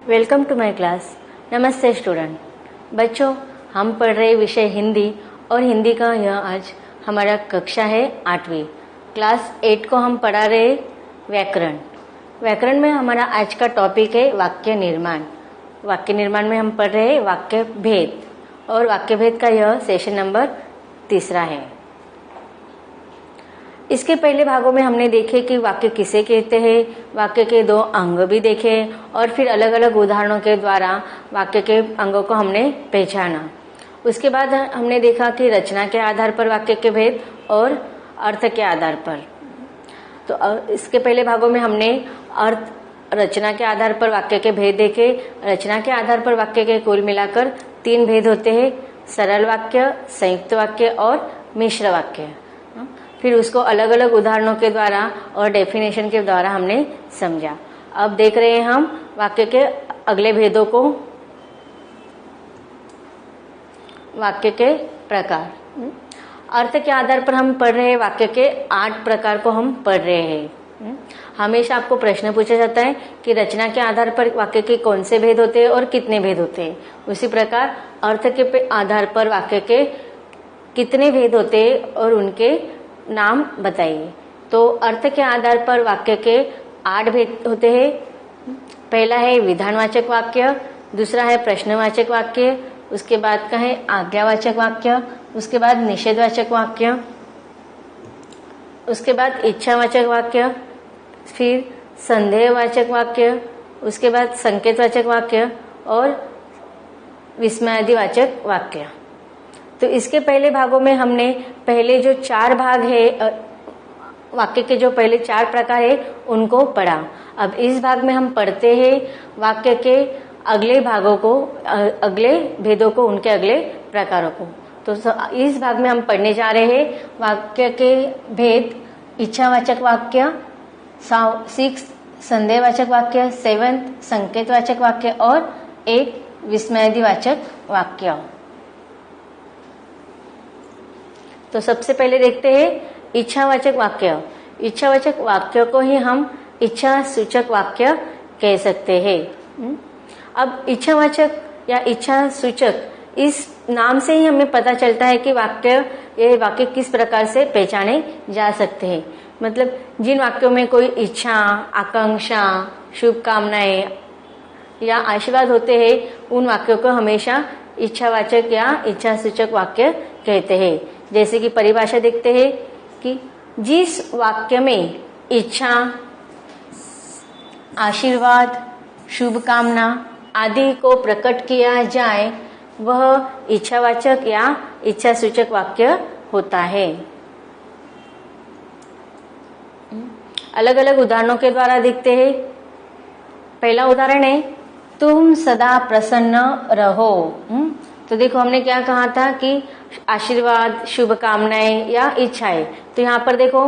Welcome to my class. नमस्ते student. बच्चों, हम पढ़ रहे विषय हिंदी और हिंदी का यह आज हमारा कक्षा है 8वीं। क्लास 8 को हम पढ़ा रहे व्याकरण। व्याकरण में हमारा आज का टॉपिक है वाक्य निर्माण। वाक्य निर्माण में हम पढ़ रहे वाक्य भेद और वाक्य भेद का यह सेशन नंबर 3 है। इसके पहले भागों में हमने देखे कि वाक्य किसे कहते हैं, वाक्य के 2 अंग भी देखे और फिर अलग अलग उदाहरणों के द्वारा वाक्य के अंगों को हमने पहचाना। उसके बाद हमने देखा कि रचना के आधार पर वाक्य के भेद और अर्थ के आधार पर। तो इसके पहले भागों में हमने अर्थ, रचना के आधार पर वाक्य के भेद देखे। रचना के आधार पर वाक्य के कुल मिलाकर 3 भेद होते हैं: सरल वाक्य, संयुक्त वाक्य और मिश्र वाक्य। फिर उसको अलग अलग उदाहरणों के द्वारा और डेफिनेशन के द्वारा हमने समझा। अब देख रहे हैं हम वाक्य के अगले भेदों को। वाक्य के प्रकार। अर्थ के आधार पर हम पढ़ रहे हैं वाक्य के 8 प्रकार को हम पढ़ रहे हैं। हमेशा आपको प्रश्न पूछा जाता है कि रचना के आधार पर वाक्य के कौन से भेद होते हैं और कितने भेद होते हैं। उसी प्रकार अर्थ के आधार पर वाक्य के कितने भेद होते हैं और उनके नाम बताइए। तो अर्थ के आधार पर वाक्य के 8 भेद होते हैं। पहला है विधानवाचक वाक्य, दूसरा है प्रश्नवाचक वाक्य, उसके बाद का है आज्ञावाचक वाक्य, उसके बाद निषेधवाचक वाक्य, उसके बाद इच्छावाचक वाक्य, फिर संदेहवाचक वाक्य, उसके बाद संकेतवाचक वाक्य और विस्मयादिवाचक वाक्य। तो इसके पहले भागों में हमने पहले जो 4 भाग है वाक्य के, जो पहले 4 प्रकार है उनको पढ़ा। अब इस भाग में हम पढ़ते हैं वाक्य के अगले भागों को, अगले भेदों को, उनके अगले प्रकारों को। तो इस भाग में हम पढ़ने जा रहे हैं वाक्य के भेद: इच्छावाचक वाक्य, 6 संदेहवाचक वाक्य, 7 संकेतवाचक वाक्य और 8 विस्मयादिवाचक वाक्य। तो सबसे पहले देखते हैं इच्छावाचक वाक्य। इच्छावाचक वाक्य को ही हम इच्छा सूचक वाक्य कह सकते हैं। अब इच्छावाचक या इच्छा सूचक, इस नाम से ही हमें पता चलता है कि ये वाक्य किस प्रकार से पहचाने जा सकते हैं। मतलब जिन वाक्यों में कोई इच्छा, आकांक्षा, शुभकामनाएं या आशीर्वाद होते हैं, उन वाक्यों को हमेशा इच्छावाचक या इच्छा सूचक वाक्य कहते हैं। जैसे कि परिभाषा देखते हैं कि जिस वाक्य में इच्छा, आशीर्वाद, शुभकामना आदि को प्रकट किया जाए वह इच्छावाचक या इच्छा सूचक वाक्य होता है। अलग अलग उदाहरणों के द्वारा देखते हैं। पहला उदाहरण है तुम सदा प्रसन्न रहो। तो देखो हमने क्या कहा था कि आशीर्वाद, शुभकामनाएं या इच्छाएं। तो यहाँ पर देखो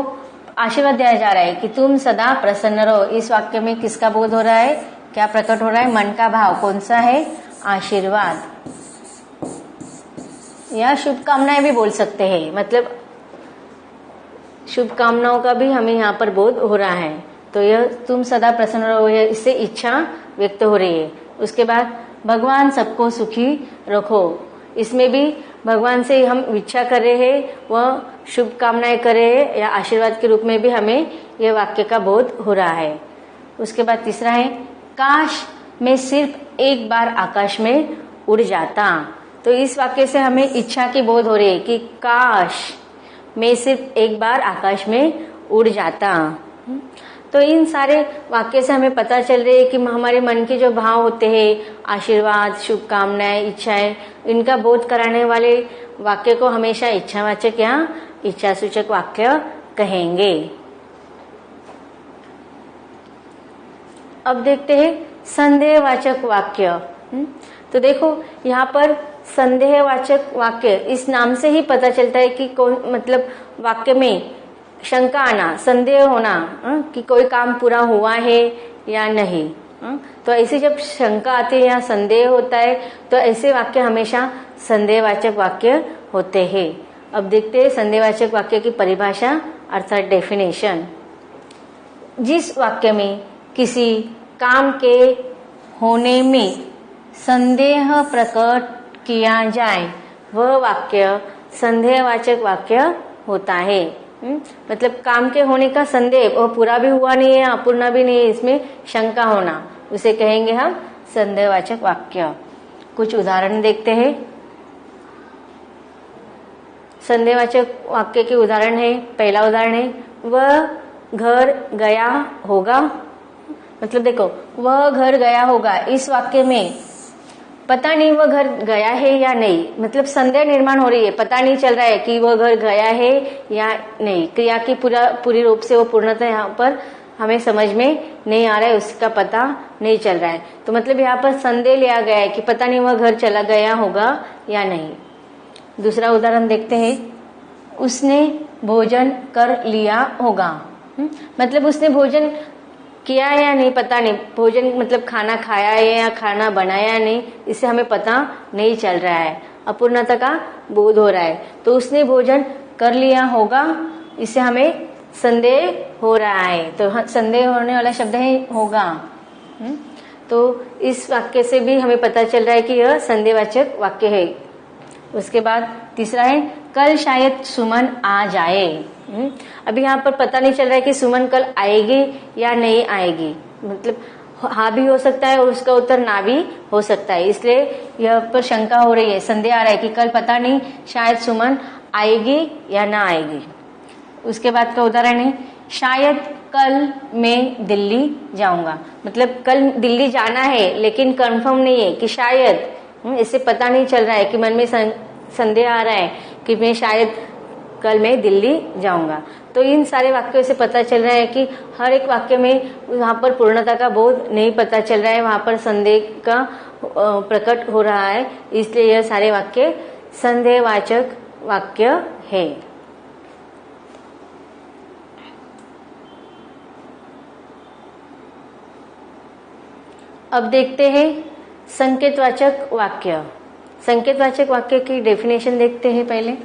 आशीर्वाद दिया जा रहा है कि तुम सदा प्रसन्न रहो। इस वाक्य में किसका बोध हो रहा है, क्या प्रकट हो रहा है? मन का भाव। कौन सा है? आशीर्वाद। या शुभकामनाएं भी बोल सकते हैं, मतलब शुभकामनाओं का भी हमें यहाँ पर बोध हो रहा है। तो यह तुम सदा प्रसन्न रहो, इससे इच्छा व्यक्त हो रही है। उसके बाद भगवान सबको सुखी रखो। इसमें भी भगवान से हम इच्छा कर रहे हैं, वह शुभकामनाएं कर रहे हैं या आशीर्वाद के रूप में भी हमें यह वाक्य का बोध हो रहा है। उसके बाद तीसरा है काश मैं सिर्फ एक बार आकाश में उड़ जाता। तो इस वाक्य से हमें इच्छा की बोध हो रही है कि काश मैं सिर्फ एक बार आकाश में उड़ जाता। तो इन सारे वाक्य से हमें पता चल रही है कि हमारे मन के जो भाव होते हैं, आशीर्वाद, शुभकामनाएं, इच्छाएं, इनका बोध कराने वाले वाक्य को हमेशा इच्छावाचक या इच्छा सूचक वाक्य कहेंगे। अब देखते हैं संदेहवाचक वाक्य। तो देखो यहाँ पर संदेहवाचक वाक्य, इस नाम से ही पता चलता है कि कौन, मतलब वाक्य में शंका आना, संदेह होना कि कोई काम पूरा हुआ है या नहीं। तो ऐसे जब शंका आती है या संदेह होता है तो ऐसे वाक्य हमेशा संदेहवाचक वाक्य होते हैं। अब देखते हैं संदेहवाचक वाक्य की परिभाषा अर्थात डेफिनेशन। जिस वाक्य में किसी काम के होने में संदेह प्रकट किया जाए वह वाक्य संदेहवाचक वाक्य होता है। मतलब काम के होने का संदेह, वो पूरा भी हुआ नहीं है अपूर्ण भी नहीं है, इसमें शंका होना, उसे कहेंगे हम संदेहवाचक वाक्य। कुछ उदाहरण देखते हैं। संदेहवाचक वाक्य के उदाहरण है, पहला उदाहरण है वह घर गया होगा। मतलब देखो, वह घर गया होगा, इस वाक्य में पता नहीं वह घर गया है या नहीं, मतलब संदेह निर्माण हो रही है, पता नहीं चल रहा है कि वह घर गया है या नहीं। क्रिया की पूरी रूप से वो पूर्णतः यहाँ पर हमें समझ में नहीं आ रहा है, उसका पता नहीं चल रहा है। तो मतलब यहाँ पर संदेह लिया गया है कि पता नहीं वह घर चला गया होगा या नहीं। दूसरा उदाहरण देखते हैं, उसने भोजन कर लिया होगा। मतलब उसने भोजन किया है या नहीं पता नहीं, भोजन मतलब खाना खाया है या खाना बनाया नहीं, इससे हमें पता नहीं चल रहा है, अपूर्णता का बोध हो रहा है। तो उसने भोजन कर लिया होगा, इससे हमें संदेह हो रहा है, तो संदेह होने वाला शब्द है होगा। तो इस वाक्य से भी हमें पता चल रहा है कि यह संदेहवाचक वाक्य है। उसके बाद तीसरा है कल शायद सुमन आ जाए। अभी यहाँ पर पता नहीं चल रहा है कि सुमन कल आएगी या नहीं आएगी, मतलब हाँ भी हो सकता है और उसका उत्तर ना भी हो सकता है, इसलिए यह पर शंका हो रही है, संदेह आ रहा है कि कल पता नहीं शायद सुमन आएगी या ना आएगी। उसके बाद का उदाहरण है शायद कल मैं दिल्ली जाऊंगा। मतलब कल दिल्ली जाना है लेकिन कंफर्म नहीं है कि शायद, इससे पता नहीं चल रहा है कि मन में संदेह आ रहा है कि मैं शायद कल मैं दिल्ली जाऊंगा। तो इन सारे वाक्यों से पता चल रहा है कि हर एक वाक्य में वहां पर पूर्णता का बोध नहीं पता चल रहा है, वहां पर संदेह का प्रकट हो रहा है, इसलिए यह सारे वाक्य संदेहवाचक वाक्य है। अब देखते हैं संकेतवाचक वाक्य। संकेतवाचक वाक्य की डेफिनेशन देखते हैं पहले।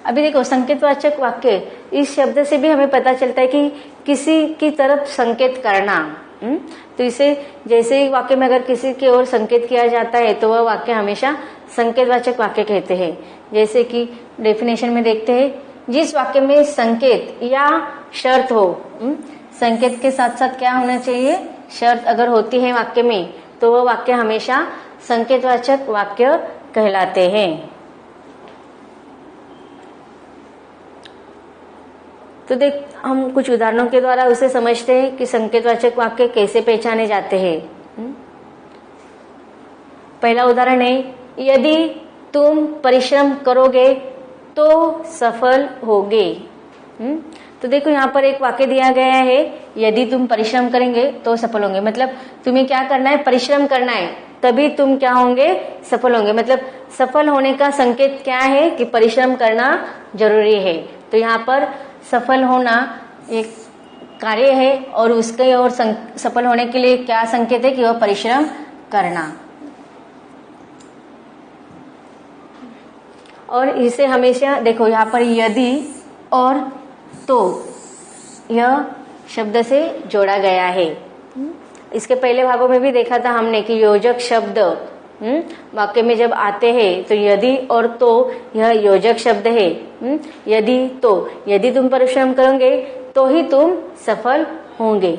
अभी देखो, संकेतवाचक वाक्य, इस शब्द से भी हमें पता चलता है कि किसी की तरफ संकेत करना। तो इसे जैसे ही वाक्य में अगर किसी की ओर संकेत किया जाता है तो वह वाक्य हमेशा संकेतवाचक वाक्य कहते हैं। जैसे कि डेफिनेशन में देखते हैं, जिस वाक्य में संकेत या शर्त हो, संकेत के साथ साथ क्या होना चाहिए, शर्त अगर होती है वाक्य में, तो वह वाक्य हमेशा संकेतवाचक वाक्य कहलाते हैं। तो देख, हम कुछ उदाहरणों के द्वारा उसे समझते हैं कि संकेतवाचक वाक्य कैसे पहचाने जाते हैं। पहला उदाहरण है, यदि तुम परिश्रम करोगे तो सफल होगे। तो देखो, यहाँ पर एक वाक्य दिया गया है, यदि तुम परिश्रम करेंगे तो सफल होंगे। मतलब तुम्हें क्या करना है, परिश्रम करना है, तभी तुम क्या होंगे, सफल होंगे। मतलब सफल होने का संकेत क्या है कि परिश्रम करना जरूरी है। तो यहाँ पर सफल होना एक कार्य है और उसके और सफल होने के लिए क्या संकेत है कि वह परिश्रम करना। और इसे हमेशा देखो, यहाँ पर यदि और तो यह शब्द से जोड़ा गया है। इसके पहले भागों में भी देखा था हमने कि योजक शब्द वाक्य में जब आते हैं तो यदि और तो यह योजक शब्द है। यदि तो, यदि तुम परिश्रम करोगे तो ही तुम सफल होंगे।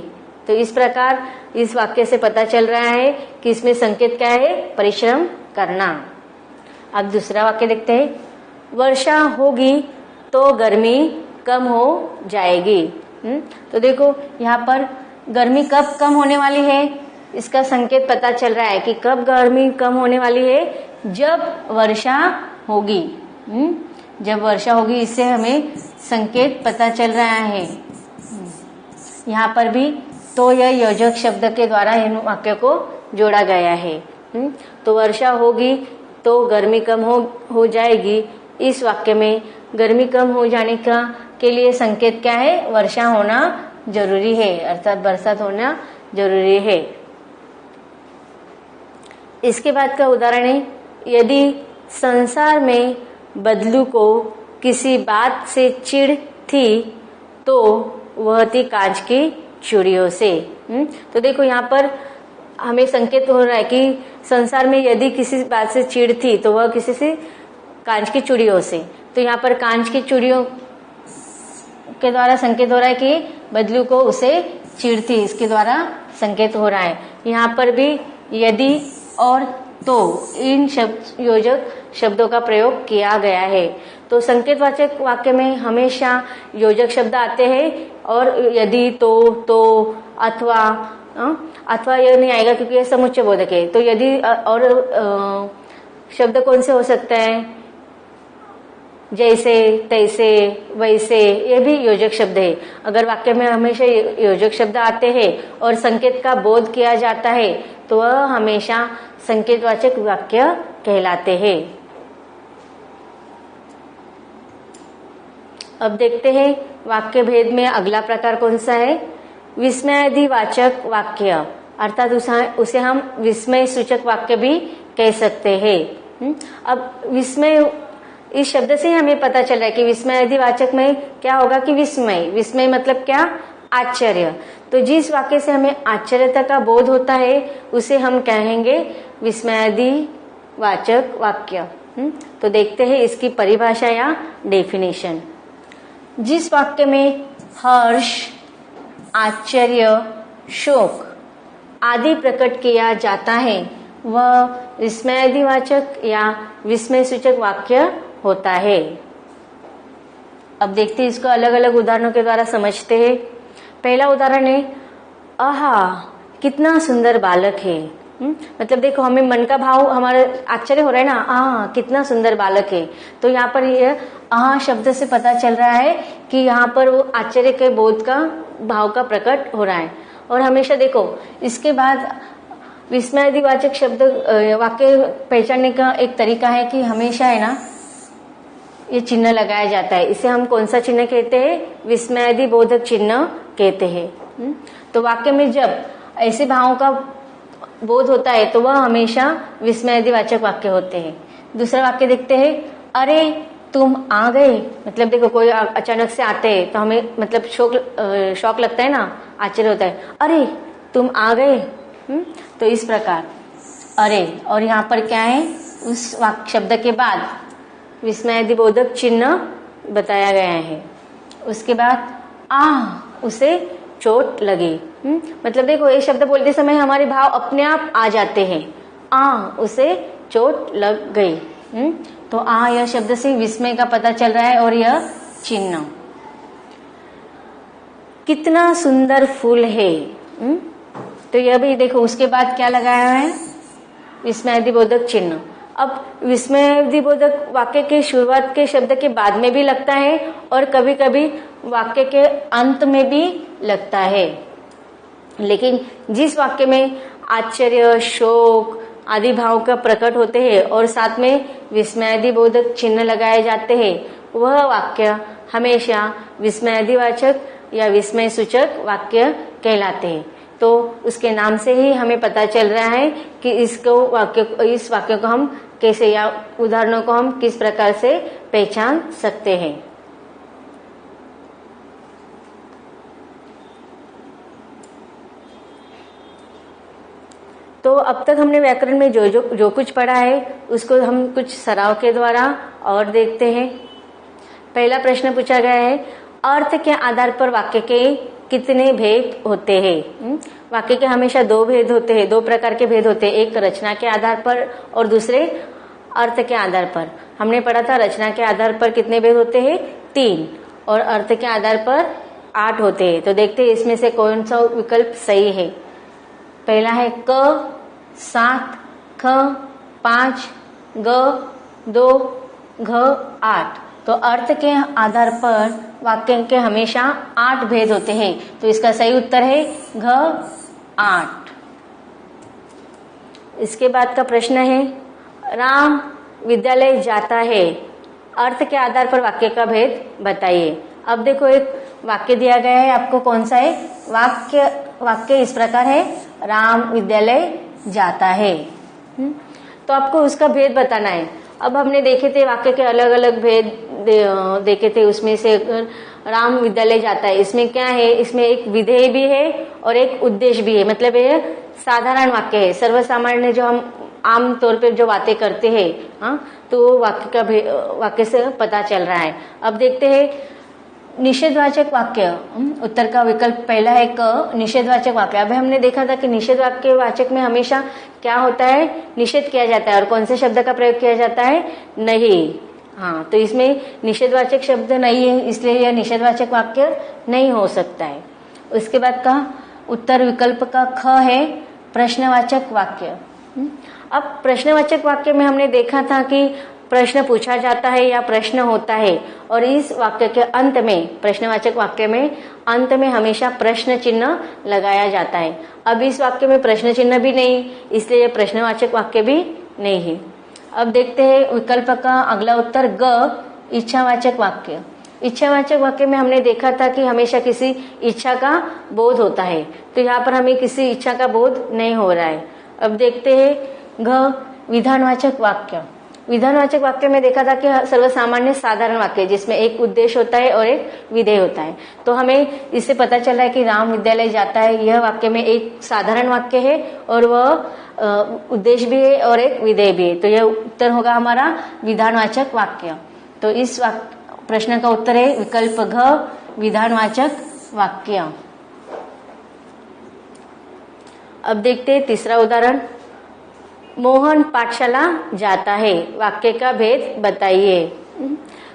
तो इस प्रकार इस वाक्य से पता चल रहा है कि इसमें संकेत क्या है, परिश्रम करना। अब दूसरा वाक्य देखते हैं, वर्षा होगी तो गर्मी कम हो जाएगी। तो देखो, यहाँ पर गर्मी कब कम होने वाली है, इसका संकेत पता चल रहा है कि कब गर्मी कम होने वाली है, जब वर्षा होगी। जब वर्षा होगी, इससे हमें संकेत पता चल रहा है। यहाँ पर भी तो यह योजक शब्द के द्वारा इन वाक्य को जोड़ा गया है। तो वर्षा होगी तो गर्मी कम हो जाएगी। इस वाक्य में गर्मी कम हो जाने का के लिए संकेत क्या है, वर्षा होना जरूरी है, अर्थात बरसात होना जरूरी है। इसके बाद का उदाहरण है, यदि संसार में बदलू को किसी बात से चिढ़ थी तो वह थी कांच की चूड़ियों से। तो देखो, यहाँ पर हमें संकेत हो रहा है कि संसार में यदि किसी बात से चिढ़ थी तो वह किसी से कांच की चूड़ियों से। तो यहाँ पर कांच की चूड़ियों के द्वारा संकेत हो रहा है कि बदलू को उसे चिढ़ थी, इसके द्वारा संकेत हो रहा है। यहाँ पर भी यदि और तो इन योजक शब्दों का प्रयोग किया गया है। तो संकेतवाचक वाक्य में हमेशा योजक शब्द आते हैं और यदि तो अथवा यह नहीं आएगा क्योंकि यह समुच्चय बोधक है। तो यदि और शब्द कौन से हो सकते हैं? जैसे, तैसे, वैसे, ये भी योजक शब्द है। अगर वाक्य में हमेशा योजक शब्द आते हैं और संकेत का बोध किया जाता है तो वह हमेशा संकेतवाचक वाक्य कहलाते हैं। अब देखते हैं वाक्य भेद में अगला प्रकार कौन सा है? विस्मयादिवाचक वाक्य, अर्थात उसे हम विस्मय सूचक वाक्य भी कह सकते हैं। अब विस्मय, इस शब्द से ही हमें पता चल रहा है कि विस्मयादिवाचक में क्या होगा कि विस्मय मतलब क्या? आश्चर्य। तो जिस वाक्य से हमें आश्चर्यता का बोध होता है उसे हम कहेंगे विस्मयादिवाचक वाक्य। तो देखते हैं इसकी परिभाषा या डेफिनेशन। जिस वाक्य में हर्ष, आश्चर्य, शोक आदि प्रकट किया जाता है वह विस्मयादिवाचक या विस्मय सूचक वाक्य होता है। अब देखते हैं इसको अलग अलग उदाहरणों के द्वारा समझते हैं। पहला उदाहरण है, आहा कितना सुंदर बालक है। मतलब देखो, हमें मन का भाव, हमारा आश्चर्य हो रहा है ना, आहा कितना सुंदर बालक है। तो यहाँ पर यह आहा शब्द से पता चल रहा है कि यहाँ पर वो आश्चर्य के बोध का भाव का प्रकट हो रहा है। और हमेशा देखो, इसके बाद विस्मयादिवाचक शब्द वाक्य पहचानने का एक तरीका है कि हमेशा है ना ये चिन्ह लगाया जाता है। इसे हम कौन सा चिन्ह कहते हैं? विस्मयादिबोधक चिन्ह कहते हैं। तो वाक्य में जब ऐसे भावों का बोध होता है तो वह हमेशा विस्मयादिवाचक वाक्य होते हैं। दूसरा वाक्य देखते हैं, अरे तुम आ गए। मतलब देखो, कोई अचानक से आते हैं तो हमें मतलब शौक लगता है ना, आश्चर्य होता है, अरे तुम आ गए। तो इस प्रकार अरे, और यहाँ पर क्या है, उस वाक्य शब्द के बाद विस्मयादिबोधक चिन्ह बताया गया है। उसके बाद उसे चोट लगी। मतलब देखो, ये शब्द बोलते समय हमारे भाव अपने आप आ जाते हैं। उसे चोट लग गई। तो यह शब्द से विस्मय का पता चल रहा है। और यह चिन्ह, कितना सुंदर फूल है। तो यह भी देखो, उसके बाद क्या लगाया है? विस्मयादिबोधक चिन्ह। अब विस्मयादिबोधक वाक्य के शुरुआत के शब्द के बाद में भी लगता है और कभी कभी वाक्य के अंत में भी लगता है। लेकिन जिस वाक्य में आश्चर्य, शोक आदि भाव का प्रकट होते हैं और साथ में विस्मयादिबोधक चिन्ह लगाए जाते हैं, वह वाक्य हमेशा विस्मयादिवाचक या विस्मय सूचक वाक्य कहलाते हैं। तो उसके नाम से ही हमें पता चल रहा है कि इस वाक्य को हम कैसे, या उदाहरणों को हम किस प्रकार से पहचान सकते हैं। तो अब तक हमने व्याकरण में जो कुछ पढ़ा है उसको हम कुछ सराव के द्वारा और देखते हैं। पहला प्रश्न पूछा गया है, अर्थ के आधार पर वाक्य के कितने भेद होते हैं? वाक्य के हमेशा दो भेद होते हैं, दो प्रकार के भेद होते हैं। एक रचना के आधार पर और दूसरे अर्थ के आधार पर। हमने पढ़ा था रचना के आधार पर कितने भेद होते हैं? 3, और अर्थ के आधार पर 8 होते हैं। तो देखते हैं इसमें से कौन सा विकल्प सही है। पहला है क 7, ख 5, ग 2, घ 8। तो अर्थ के आधार पर वाक्य के हमेशा 8 भेद होते हैं। तो इसका सही उत्तर है घ 8। इसके बाद का प्रश्न है, राम विद्यालय जाता है, अर्थ के आधार पर वाक्य का भेद बताइए। अब देखो, एक वाक्य दिया गया है आपको, कौन सा है? वाक्य इस प्रकार है, राम विद्यालय जाता है। तो आपको उसका भेद बताना है। अब हमने देखे थे वाक्य के अलग अलग भेद देखे थे। उसमें से राम विद्यालय जाता है, इसमें क्या है, इसमें एक विधेय भी है और एक उद्देश्य भी है। मतलब ये साधारण वाक्य है, सर्वसामान्य जो हम आम तौर पे जो बातें करते हैं, हाँ, तो वाक्य से पता चल रहा है। अब देखते हैं निषेधवाचक वाक्य। उत्तर का विकल्प पहला है क, निषेधवाचक वाक्य। अब हमने देखा था कि निषेध वाक्य वाचक में हमेशा क्या होता है, निषेध किया जाता है और कौन से शब्द का प्रयोग किया जाता है, नहीं। हाँ, तो इसमें निषेधवाचक शब्द नहीं है, इसलिए यह निषेधवाचक वाक्य नहीं हो सकता है। उसके बाद का उत्तर विकल्प का ख है प्रश्नवाचक वाक्य। अब प्रश्नवाचक वाक्य में हमने देखा था कि प्रश्न पूछा जाता है या प्रश्न होता है और इस वाक्य के अंत में, प्रश्नवाचक वाक्य में अंत में हमेशा प्रश्न चिन्ह लगाया जाता है। अब इस वाक्य में प्रश्न चिन्ह भी नहीं, इसलिए प्रश्नवाचक वाक्य भी नहीं है। अब देखते हैं विकल्प का अगला उत्तर ग, इच्छावाचक वाक्य। इच्छावाचक वाक्य में हमने देखा था कि हमेशा किसी इच्छा का बोध होता है, तो यहाँ पर हमें किसी इच्छा का बोध नहीं हो रहा है। अब देखते हैं घ, विधानवाचक वाक्य। विधानवाचक वाक्य में देखा था कि सर्वसामान्य साधारण वाक्य जिसमें एक उद्देश्य होता है और एक विधेय होता है, तो हमें इससे पता चल रहा है कि राम विद्यालय जाता है, यह वाक्य में एक साधारण वाक्य है और वह उद्देश्य भी है और एक विधेय भी है, तो यह उत्तर होगा हमारा विधानवाचक वाक्य। तो इस प्रश्न का उत्तर है विकल्प घ, विधानवाचक वाक्य। अब देखते हैं तीसरा उदाहरण, मोहन पाठशाला जाता है, वाक्य का भेद बताइए।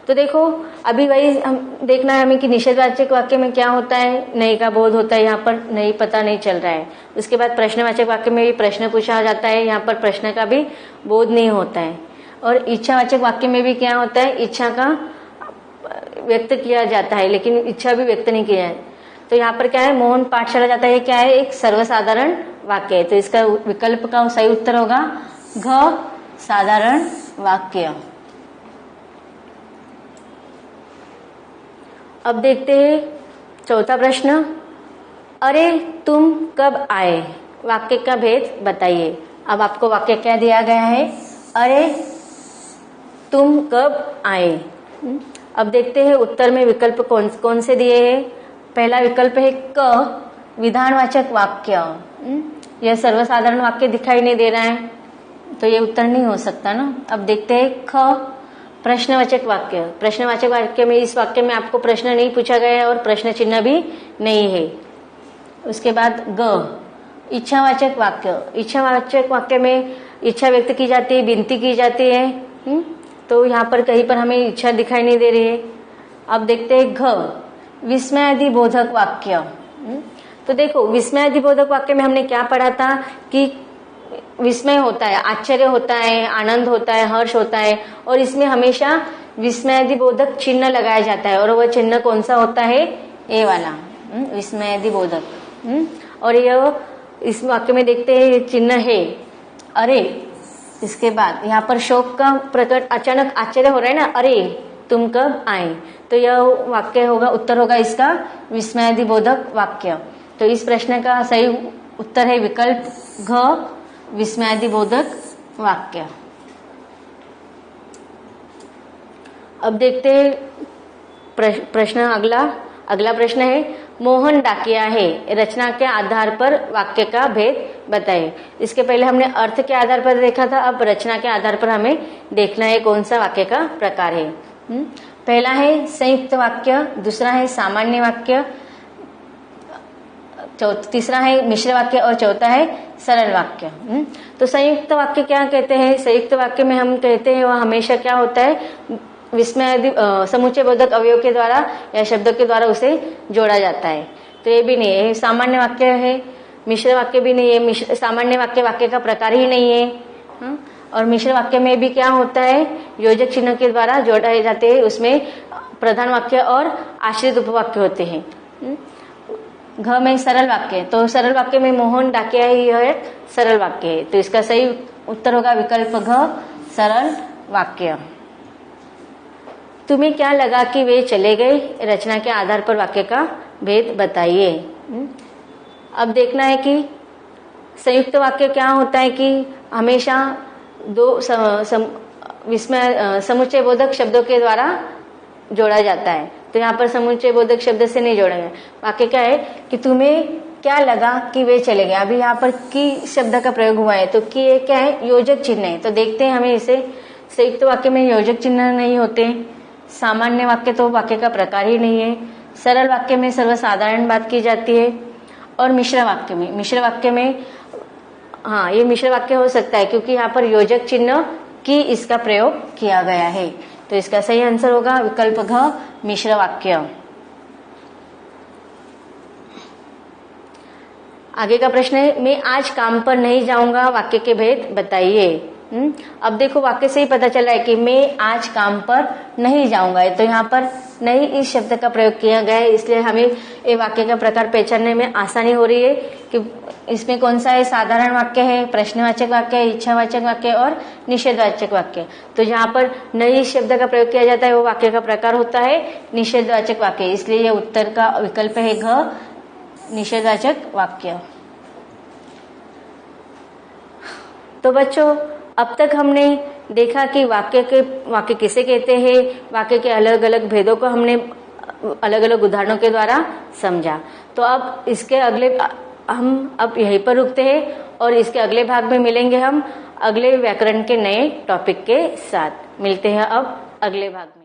तो देखो अभी वही हम देखना है हमें कि निषेधवाचक वाक्य में क्या होता है, नहीं का बोध होता है, यहाँ पर नहीं पता नहीं चल रहा है। उसके बाद प्रश्नवाचक वाक्य में भी प्रश्न पूछा जाता है, यहाँ पर प्रश्न का भी बोध नहीं होता है। और इच्छावाचक वाक्य में भी क्या होता है, इच्छा का व्यक्त किया जाता है लेकिन इच्छा भी व्यक्त नहीं किया है। तो यहाँ पर क्या है, मोहन पाठशाला जाता है, क्या है, एक सर्वसाधारण वाक्य है, तो इसका विकल्प का सही उत्तर होगा घ, साधारण वाक्य। अब देखते हैं चौथा प्रश्न, अरे तुम कब आए, वाक्य का भेद बताइए। अब आपको वाक्य क्या दिया गया है, अरे तुम कब आए। अब देखते हैं उत्तर में विकल्प कौन कौन से दिए हैं। पहला विकल्प है क, विधानवाचक वाक्य। यह सर्वसाधारण वाक्य दिखाई नहीं दे रहा है, तो ये उत्तर नहीं हो सकता ना। अब देखते हैं ख, प्रश्नवाचक वाक्य। प्रश्नवाचक वाक्य में इस वाक्य में आपको प्रश्न नहीं पूछा गया है और प्रश्न चिन्ह भी नहीं है। उसके बाद ग, इच्छावाचक वाक्य। इच्छावाचक वाक्य में इच्छा व्यक्त की जाती है, विनती की जाती है, तो यहाँ पर कहीं पर हमें इच्छा दिखाई नहीं दे रही है। अब देखते हैं घ, विस्मयादिबोधक वाक्य। तो देखो विस्मयादिबोधक वाक्य में हमने क्या पढ़ा था कि विस्मय होता है, आश्चर्य होता है, आनंद होता है, हर्ष होता है और इसमें हमेशा विस्मयादिबोधक चिन्ह लगाया जाता है और वह चिन्ह कौन सा होता है, ए वाला, विस्मयादिबोधक। और यह इस वाक्य में देखते हैं चिन्ह है अरे। इसके बाद यहाँ पर शोक का प्रकट, अचानक आश्चर्य हो रहा है ना, अरे तुम कब आए, तो यह वाक्य होगा, उत्तर होगा इसका विस्मयादिबोधक वाक्य। तो इस प्रश्न का सही उत्तर है विकल्प घ, विस्मयादिबोधक वाक्य। अब देखते हैं प्रश्न अगला प्रश्न है, मोहन डाकिया है, रचना के आधार पर वाक्य का भेद बताइए। इसके पहले हमने अर्थ के आधार पर देखा था, अब रचना के आधार पर हमें देखना है कौन सा वाक्य का प्रकार है। पहला है संयुक्त वाक्य, दूसरा है सामान्य वाक्य, तीसरा है मिश्र वाक्य और चौथा है सरल वाक्य। तो संयुक्त वाक्य क्या कहते हैं, संयुक्त वाक्य में हम कहते हैं वह हमेशा क्या होता है, विस्मय समुच्चय बोधक अवयव के द्वारा या शब्दों के द्वारा उसे जोड़ा जाता है, तो ये भी नहीं है। सामान्य वाक्य है, मिश्र वाक्य भी नहीं है, सामान्य वाक्य का प्रकार ही नहीं है। और मिश्र वाक्य में भी क्या होता है, योजक चिन्ह के द्वारा जोड़े जाते हैं, उसमें प्रधान वाक्य और आश्रित उपवाक्य होते हैं। घ में सरल वाक्य, तो सरल वाक्य में मोहन डाकिया है, यह एक सरल वाक्य है, तो इसका सही उत्तर होगा विकल्प घ, सरल वाक्य। तुम्हें क्या लगा कि वे चले गए, रचना के आधार पर वाक्य का भेद बताइए। अब देखना है कि संयुक्त वाक्य क्या होता है कि हमेशा दो विस्मय समुच्चय बोधक शब्दों के द्वारा जोड़ा जाता है। तो यहाँ पर समुच्चय बोधक शब्द से नहीं जोड़ेंगे। वाक्य क्या है कि तुम्हें क्या लगा कि वे चले गए। अभी यहाँ पर की शब्द का प्रयोग हुआ है, तो की क्या है, योजक चिन्ह है। तो देखते हैं हमें इसे, संयुक्त वाक्य में योजक चिन्ह नहीं होते, सामान्य वाक्य तो वाक्य का प्रकार ही नहीं है, सरल वाक्य में सर्वसाधारण बात की जाती है, और मिश्र वाक्य में हाँ ये मिश्र वाक्य हो सकता है क्योंकि यहाँ पर योजक चिन्ह की इसका प्रयोग किया गया है। तो इसका सही आंसर होगा विकल्प घ, मिश्र वाक्य। आगे का प्रश्न है, मैं आज काम पर नहीं जाऊंगा, वाक्य के भेद बताइए। अब देखो वाक्य से ही पता चला है कि मैं आज काम पर नहीं जाऊंगा, तो यहाँ पर नहीं इस शब्द का प्रयोग किया गया है, इसलिए हमें ये वाक्य का प्रकार पहचानने में आसानी हो रही है कि इसमें कौन सा है, साधारण वाक्य है, प्रश्नवाचक वाक्य है, इच्छावाचक वाक्य और निषेधवाचक वाक्य। तो जहाँ पर नहीं शब्द का प्रयोग किया जाता है वो वाक्य का प्रकार होता है निषेधवाचक वाक्य, इसलिए यह उत्तर का विकल्प है घ, निषेधवाचक वाक्य। तो बच्चों अब तक हमने देखा कि वाक्य किसे कहते हैं, वाक्य के अलग अलग भेदों को हमने अलग अलग उदाहरणों के द्वारा समझा। तो अब इसके अगले हम अब यहीं पर रुकते हैं और इसके अगले भाग में मिलेंगे हम अगले व्याकरण के नए टॉपिक के साथ। मिलते हैं अब अगले भाग में।